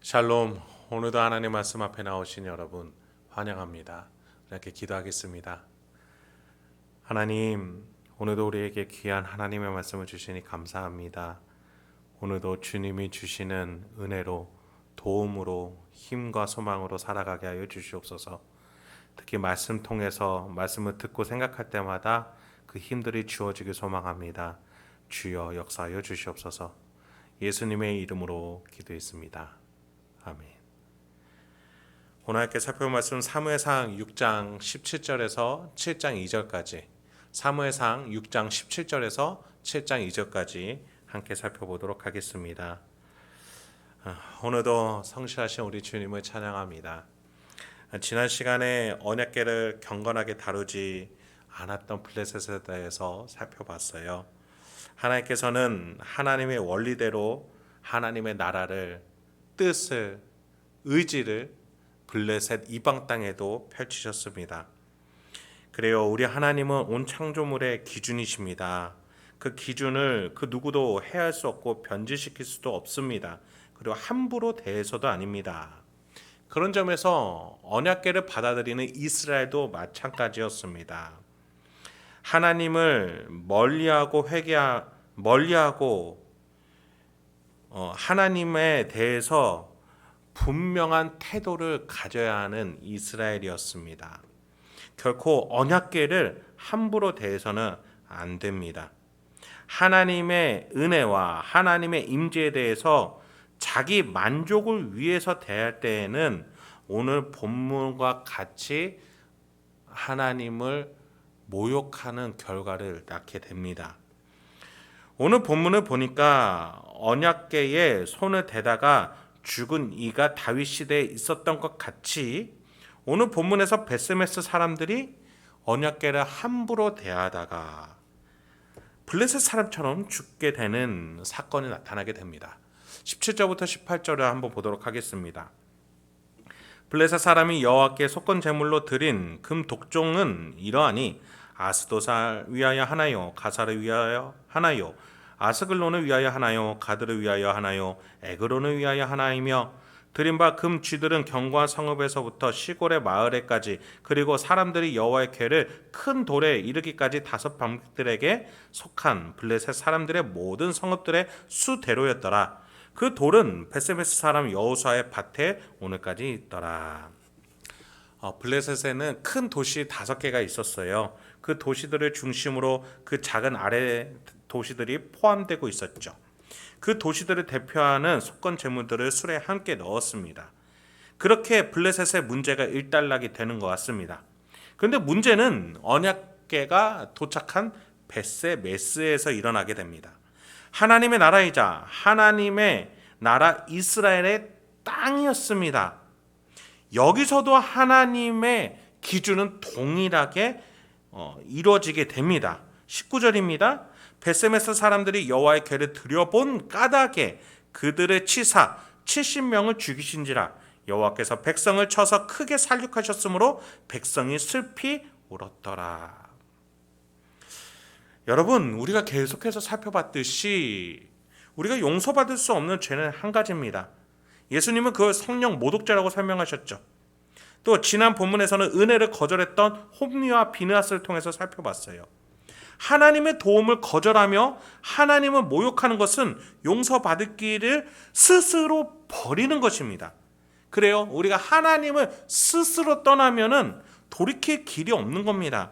샬롬. 오늘도 하나님 말씀 앞에 나오신 여러분 환영합니다. 이렇게 기도하겠습니다. 하나님, 오늘도 우리에게 귀한 하나님의 말씀을 주시니 감사합니다. 오늘도 주님이 주시는 은혜로, 도움으로, 힘과 소망으로 살아가게 하여 주시옵소서. 특히 말씀 통해서 말씀을 듣고 생각할 때마다 그 힘들이 주어지길 소망합니다. 주여 역사하여 주시옵소서. 예수님의 이름으로 기도했습니다. 아멘. 오늘 함께 살펴볼 말씀 사무엘상 6장 17절에서 7장 2절까지, 사무엘상 6장 17절에서 7장 2절까지 함께 살펴보도록 하겠습니다. 오늘도 성실하신 우리 주님을 찬양합니다. 지난 시간에 언약궤를 경건하게 다루지 않았던 블레셋에 대해서 살펴봤어요. 하나님께서는 하나님의 원리대로 하나님의 나라를, 뜻을, 의지를 블레셋 이방 땅에도 펼치셨습니다. 그래요, 우리 하나님은 온 창조물의 기준이십니다. 그 기준을 그 누구도 해할 수 없고 변질시킬 수도 없습니다. 그리고 함부로 대해서도 아닙니다. 그런 점에서 언약궤를 받아들이는 이스라엘도 마찬가지였습니다. 하나님을 멀리하고 하나님에 대해서 분명한 태도를 가져야 하는 이스라엘이었습니다. 결코 언약궤를 함부로 대해서는 안 됩니다. 하나님의 은혜와 하나님의 임재에 대해서 자기 만족을 위해서 대할 때에는 오늘 본문과 같이 하나님을 모욕하는 결과를 낳게 됩니다. 오늘 본문을 보니까 언약궤에 손을 대다가 죽은 이가 다윗 시대에 있었던 것 같이 오늘 본문에서 베스메스 사람들이 언약궤를 함부로 대하다가 블레셋 사람처럼 죽게 되는 사건이 나타나게 됩니다. 17절부터 18절을 한번 보도록 하겠습니다. 블레셋 사람이 여호와께 속건 제물로 드린 금 독종은 이러하니 아스도살 위하여 하나요, 가사를 위하여 하나요, 아스글론을 위하여 하나요, 가드를 위하여 하나요, 에그론을 위하여 하나이며 드린 바 금 쥐들은 견고한 성읍에서부터 시골의 마을에까지, 그리고 사람들이 여호와의 궤를 큰 돌에 이르기까지 5 방백들에게 속한 블레셋 사람들의 모든 성읍들의 수대로였더라. 그 돌은 베스메스 사람 여호수아의 밭에 오늘까지 있더라. 블레셋에는 큰 도시 5개가 있었어요. 그 도시들을 중심으로 그 작은 아래 도시들이 포함되고 있었죠. 그 도시들을 대표하는 속건 제물들을 술에 함께 넣었습니다. 그렇게 블레셋의 문제가 일단락이 되는 것 같습니다. 그런데 문제는 언약궤가 도착한 베스메스에서 일어나게 됩니다. 하나님의 나라이자 하나님의 나라 이스라엘의 땅이었습니다. 여기서도 하나님의 기준은 동일하게 이루어지게 됩니다. 19절입니다. 베스메스 사람들이 여호와의 궤를 들여본 까닭에 그들의 치사 70명을 죽이신지라. 여호와께서 백성을 쳐서 크게 살육하셨으므로 백성이 슬피 울었더라. 여러분, 우리가 계속해서 살펴봤듯이 우리가 용서받을 수 없는 죄는 한 가지입니다. 예수님은 그걸 성령 모독죄라고 설명하셨죠. 또 지난 본문에서는 은혜를 거절했던 홈리와 비느하스를 통해서 살펴봤어요. 하나님의 도움을 거절하며 하나님을 모욕하는 것은 용서받을 길을 스스로 버리는 것입니다. 그래요, 우리가 하나님을 스스로 떠나면은 돌이킬 길이 없는 겁니다.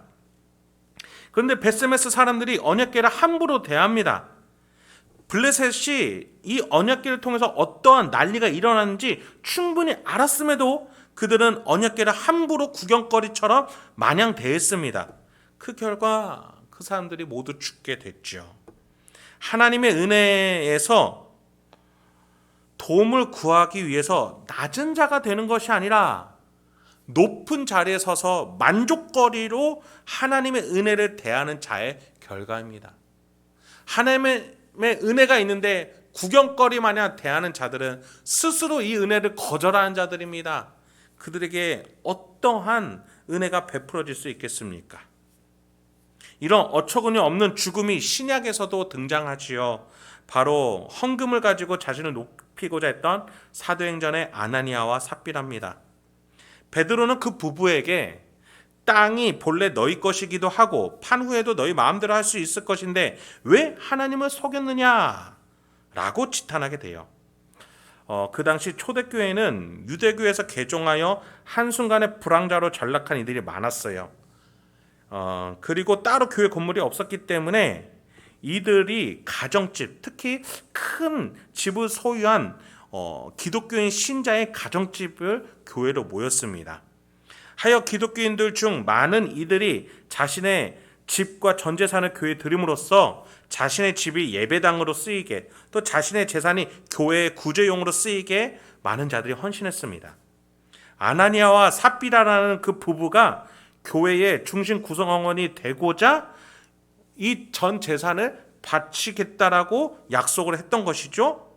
그런데 베스메스 사람들이 언약궤를 함부로 대합니다. 블레셋이 이 언약궤를 통해서 어떠한 난리가 일어났는지 충분히 알았음에도 그들은 언약궤를 함부로 구경거리처럼 마냥 대했습니다. 그 결과 그 사람들이 모두 죽게 됐죠. 하나님의 은혜에서 도움을 구하기 위해서 낮은 자가 되는 것이 아니라 높은 자리에 서서 만족거리로 하나님의 은혜를 대하는 자의 결과입니다. 하나님의 은혜가 있는데 구경거리 마냥 대하는 자들은 스스로 이 은혜를 거절하는 자들입니다. 그들에게 어떠한 은혜가 베풀어질 수 있겠습니까? 이런 어처구니 없는 죽음이 신약에서도 등장하지요. 바로 헌금을 가지고 자신을 높이고자 했던 사도행전의 아나니아와 삽비라입니다. 베드로는 그 부부에게 땅이 본래 너희 것이기도 하고 판 후에도 너희 마음대로 할 수 있을 것인데 왜 하나님을 속였느냐 라고 지탄하게 돼요. 그 당시 초대교회는 유대교에서 개종하여 한순간에 불황자로 전락한 이들이 많았어요. 그리고 따로 교회 건물이 없었기 때문에 이들이 가정집, 특히 큰 집을 소유한 기독교인 신자의 가정집을 교회로 모였습니다. 하여 기독교인들 중 많은 이들이 자신의 집과 전 재산을 교회에 드림으로써 자신의 집이 예배당으로 쓰이게, 또 자신의 재산이 교회의 구제용으로 쓰이게 많은 자들이 헌신했습니다. 아나니아와 삽비라라는 그 부부가 교회의 중심 구성원이 되고자 이 전 재산을 바치겠다라고 약속을 했던 것이죠.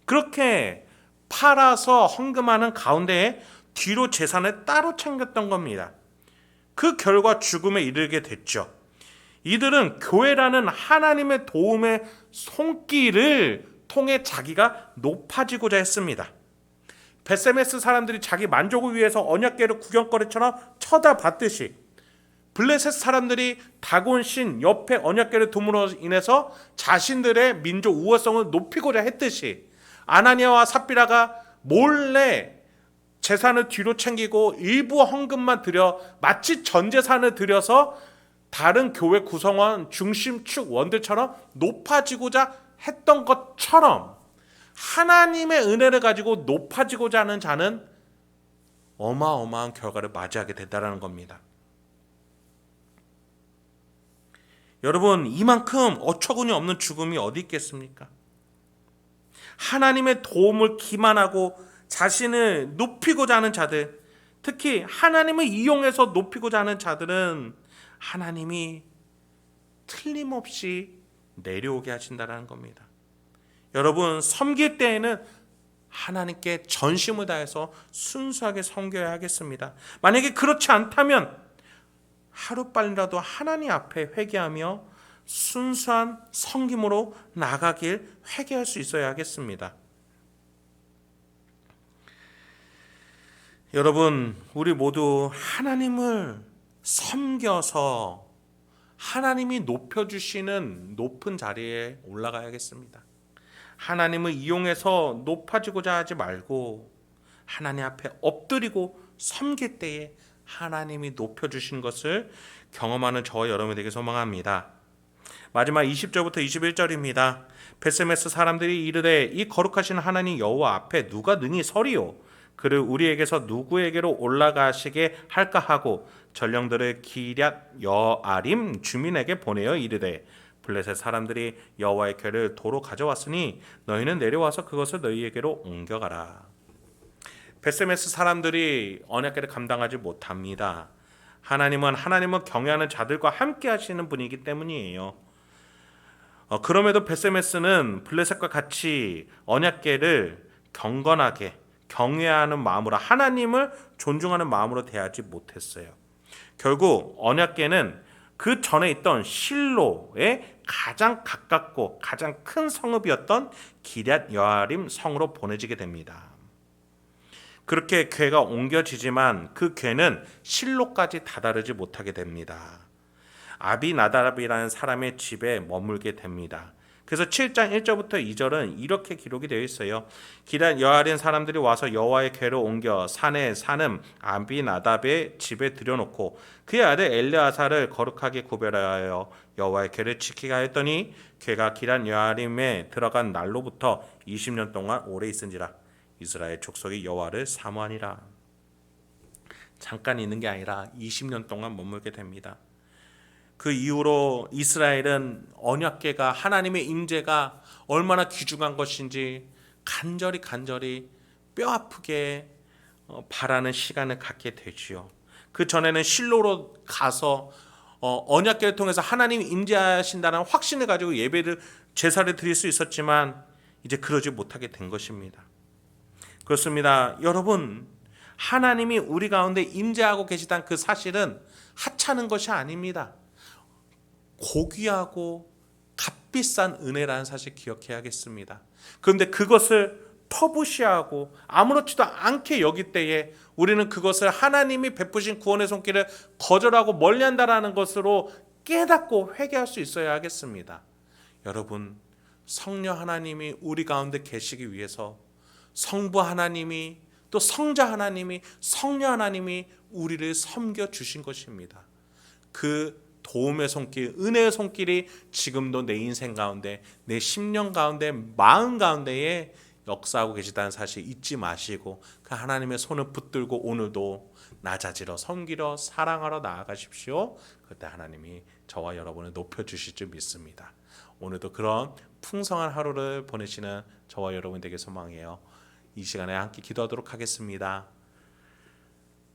그렇게 팔아서 헌금하는 가운데에 뒤로 재산을 따로 챙겼던 겁니다. 그 결과 죽음에 이르게 됐죠. 이들은 교회라는 하나님의 도움의 손길을 통해 자기가 높아지고자 했습니다. 베세메스 사람들이 자기 만족을 위해서 언약궤를 구경거리처럼 쳐다봤듯이 블레셋 사람들이 다곤 신 옆에 언약궤를 둠으로 인해서 자신들의 민족 우월성을 높이고자 했듯이 아나니아와 삽비라가 몰래 재산을 뒤로 챙기고 일부 헌금만 드려 마치 전 재산을 들여서 다른 교회 구성원 중심축 원들처럼 높아지고자 했던 것처럼 하나님의 은혜를 가지고 높아지고자 하는 자는 어마어마한 결과를 맞이하게 된다는 겁니다. 여러분, 이만큼 어처구니 없는 죽음이 어디 있겠습니까? 하나님의 도움을 기만하고 자신을 높이고자 하는 자들, 특히 하나님을 이용해서 높이고자 하는 자들은 하나님이 틀림없이 내려오게 하신다는 겁니다. 여러분, 섬길 때에는 하나님께 전심을 다해서 순수하게 섬겨야 하겠습니다. 만약에 그렇지 않다면 하루빨리라도 하나님 앞에 회개하며 순수한 섬김으로 나가길 회개할 수 있어야 하겠습니다. 여러분, 우리 모두 하나님을 섬겨서 하나님이 높여주시는 높은 자리에 올라가야겠습니다. 하나님을 이용해서 높아지고자 하지 말고 하나님 앞에 엎드리고 섬길 때에 하나님이 높여주신 것을 경험하는 저와 여러분이 되게 소망합니다. 마지막 20절부터 21절입니다. 베세메스 사람들이 이르되 이 거룩하신 하나님 여호와 앞에 누가 능히 서리요? 그를 우리에게서 누구에게로 올라가시게 할까 하고 전령들을 기럇 여아림 주민에게 보내어 이르되 블레셋 사람들이 여호와의 궤를 도로 가져왔으니 너희는 내려와서 그것을 너희에게로 옮겨가라. 베세메스 사람들이 언약궤를 감당하지 못합니다. 하나님은 하나님을 경외하는 자들과 함께 하시는 분이기 때문이에요. 그럼에도 베세메스는 블레셋과 같이 언약궤를 경건하게 경외하는 마음으로, 하나님을 존중하는 마음으로 대하지 못했어요. 결국 언약궤는 그 전에 있던 실로의 가장 가깝고 가장 큰 성읍이었던 기럇 여아림 성으로 보내지게 됩니다. 그렇게 궤가 옮겨지지만 그 궤는 실로까지 다다르지 못하게 됩니다. 아비나답이라는 사람의 집에 머물게 됩니다. 그래서 7장 1절부터 2절은 이렇게 기록이 되어 있어요. 기럇 여아림 사람들이 와서 여호와의 궤를 옮겨 산에 사는 아비나답의 집에 들여놓고 그의 아들 엘르아사를 거룩하게 구별하여 여호와의 궤를 지키게 하였더니 궤가 기럇 여아림에 들어간 날로부터 20년 동안 오래 있은지라. 이스라엘 족속이 여호와를 사모하니라. 잠깐 있는 게 아니라 20년 동안 머물게 됩니다. 그 이후로 이스라엘은 언약궤가, 하나님의 임재가 얼마나 귀중한 것인지 간절히 뼈아프게 바라는 시간을 갖게 되지요. 그 전에는 실로로 가서 언약궤를 통해서 하나님이 임재하신다는 확신을 가지고 예배를, 제사를 드릴 수 있었지만 이제 그러지 못하게 된 것입니다. 그렇습니다. 여러분, 하나님이 우리 가운데 임재하고 계시다는 그 사실은 하찮은 것이 아닙니다. 고귀하고 값비싼 은혜라는 사실 기억해야겠습니다. 그런데 그것을 터부시하고 아무렇지도 않게 여길 때에 우리는 그것을 하나님이 베푸신 구원의 손길을 거절하고 멀리한다라는 것으로 깨닫고 회개할 수 있어야 하겠습니다. 여러분, 성령 하나님이 우리 가운데 계시기 위해서 성부 하나님이 또 성자 하나님이 성령 하나님이 우리를 섬겨 주신 것입니다. 그 도움의 손길, 은혜의 손길이 지금도 내 인생 가운데, 내 심령 가운데, 마음 가운데에 역사하고 계시다는 사실 잊지 마시고 그 하나님의 손을 붙들고 오늘도 낮아지러 섬기러 사랑하러 나아가십시오. 그때 하나님이 저와 여러분을 높여주실 줄 믿습니다. 오늘도 그런 풍성한 하루를 보내시는 저와 여러분 되게 소망해요. 이 시간에 함께 기도하도록 하겠습니다.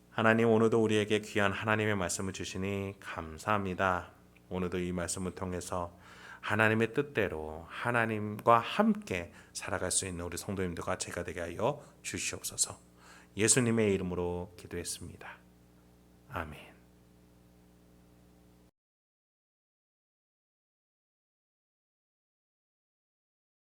하나님, 오늘도 우리에게 귀한 하나님의 말씀을 주시니 감사합니다. 오늘도 이 말씀을 통해서 하나님의 뜻대로 하나님과 함께 살아갈 수 있는 우리 성도님들과 제가 되게 하여 주시옵소서. 예수님의 이름으로 기도했습니다.